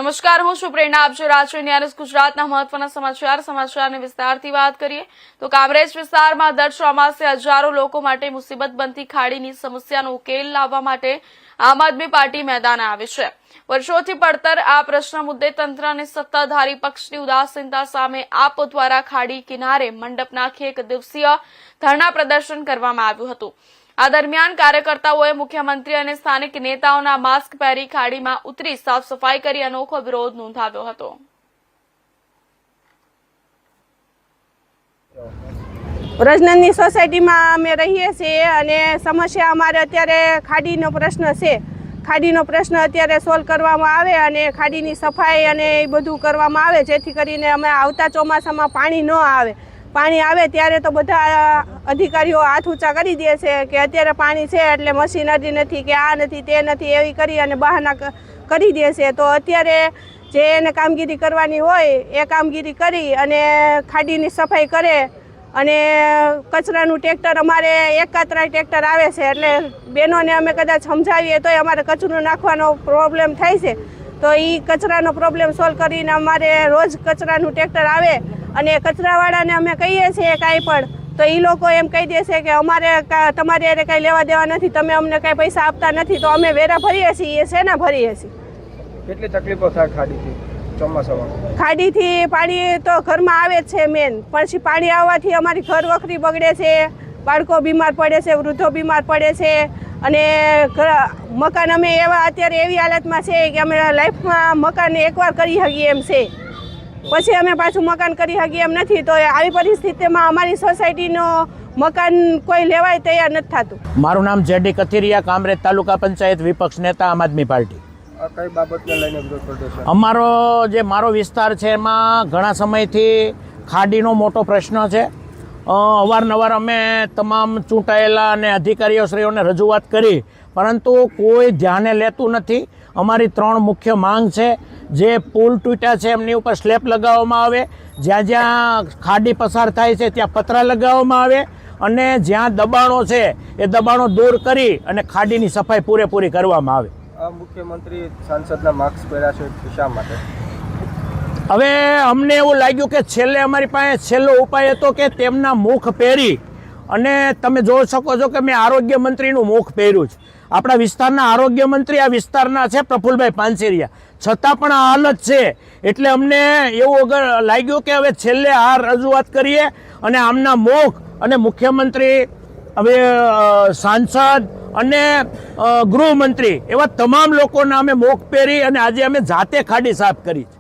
નમસ્કાર, હું છું પ્રેરણા. આપ જોઈ રહ્યા છો ન્યૂઝ ગુજરાતના મહત્વના સમાચારની વિસ્તારથી વાત કરીએ તો કામરેજ વિસ્તારમાં દર ચોમાસે હજારો લોકો માટે મુસીબત બનતી ખાડીની સમસ્યાનો ઉકેલ લાવવા માટે આમ આદમી પાર્ટી મેદાને આવી છે. વર્ષોથી પડતર આ પ્રશ્ન મુદ્દે તંત્ર અને સત્તાધારી પક્ષની ઉદાસીનતા સામે આપ દ્વારા ખાડી કિનારે મંડપ નાખી એક દિવસીય ધરણા પ્રદર્શન કરવામાં આવ્યું હતું. આ દરમિયાન કાર્યકર્તાઓએ મુખ્યમંત્રી અને સ્થાનિક નેતાઓના માસ્ક પહેરી ખાડીમાં ઉતરી સાફ સફાઈ કરી અનોખો વિરોધ નોંધાવ્યો હતો. રજનંદની સોસાયટીમાં અમે રહીએ છીએ અને સમસ્યા અમારે અત્યારે ખાડીનો પ્રશ્ન છે. ખાડીનો પ્રશ્ન અત્યારે સોલ્વ કરવામાં આવે અને ખાડીની સફાઈ અને એ બધું કરવામાં આવે, જેથી કરીને અમે આવતા ચોમાસામાં પાણી ન આવે. પાણી આવે ત્યારે તો બધા અધિકારીઓ હાથ ઊંચા કરી દે છે કે અત્યારે પાણી છે એટલે મશીનરી નથી કે આ નથી તે નથી એવી કરી અને બહાના કરી દે છે. તો અત્યારે જે એને કામગીરી કરવાની હોય એ કામગીરી કરી અને ખાડીની સફાઈ કરે અને કચરાનું ટ્રેક્ટર અમારે એકાત્રા ટ્રેક્ટર આવે છે એટલે બહેનોને અમે કદાચ સમજાવીએ તોય અમારે કચરું નાખવાનો પ્રોબ્લેમ થાય છે. તો એ કચરાનો પ્રોબ્લેમ સોલ્વ કરીને અમારે રોજ કચરાનું ટ્રેક્ટર આવે અને કચરાવાળાને અમે કહીએ છીએ કાંઈ પણ તો એ લોકો એમ કહી દેશે કે અમારે તમારે એને કાંઈ લેવા દેવા નથી, તમે અમને કાંઈ પૈસા આપતા નથી, તો અમે વેરા ભરીએ છીએ. શેના ભરીએ છીએ? કેટલી તકલીફો થાય ખાડીથી ચોમાસામાં? ખાડીથી પાણી તો ઘરમાં આવે જ છે મેન, પછી પાણી આવવાથી અમારી ઘર વખરી બગડે છે, બાળકો બીમાર પડે છે, વૃદ્ધો બીમાર પડે છે અને મકાન અમે એવા અત્યારે એવી હાલતમાં છે કે અમે લાઈફમાં મકાન એકવાર કરી શકીએ એમ છે, પછી અમે પાછું મકાન કરી શકીએ એમ નથી. તો આવી પરિસ્થિતિમાં અમારી સોસાયટીનો મકાન કોઈ લેવાય તૈયાર નથી થતું. મારું નામ જેડી કથિરિયા, કામરેજ તાલુકા પંચાયત વિપક્ષ નેતા આમ આદમી પાર્ટી. કઈ બાબતને લઈને વિરોધ પ્રદર્શન? મારો વિસ્તાર છે એમાં ઘણા સમયથી ખાડીનો મોટો પ્રશ્ન છે. અવારનવાર અમે તમામ ચૂંટાયેલા અને અધિકારીઓશ્રીઓને રજૂઆત કરી, પરંતુ કોઈ ધ્યાને લેતું નથી. અમારી 3 મુખ્ય માંગ છે. જે પુલ તૂટ્યા છે એમની ઉપર સ્લેબ લગાવવામાં આવે, જ્યાં જ્યાં ખાડી પસાર થાય છે ત્યાં પતરા લગાવવામાં આવે અને જ્યાં દબાણો છે એ દબાણો દૂર કરી અને ખાડીની સફાઈ પૂરેપૂરી કરવામાં આવે. મુખ્યમંત્રી સાંસદના માસ્ક પહેર્યા છે શા માટે? હવે અમને એવું લાગ્યું કે છેલ્લે અમારી પાસે છેલ્લો ઉપાય હતો કે તેમના મુખ પહેરી અને તમે જોઈ શકો છો કે મેં આરોગ્ય મંત્રીનું મુખ પહેર્યું છે. આપણા વિસ્તારના આરોગ્ય મંત્રી આ વિસ્તારના છે પ્રફુલભાઈ પાનસેરિયા, છતાં પણ આ હાલત છે. એટલે અમને એવું લાગ્યું કે હવે છેલ્લે આ રજૂઆત કરીએ અને આમના મુખ અને મુખ્યમંત્રી, હવે સાંસદ અને ગૃહમંત્રી એવા તમામ લોકોના અમે મુખ પહેરી અને આજે અમે જાતે ખાડી સાફ કરી છે.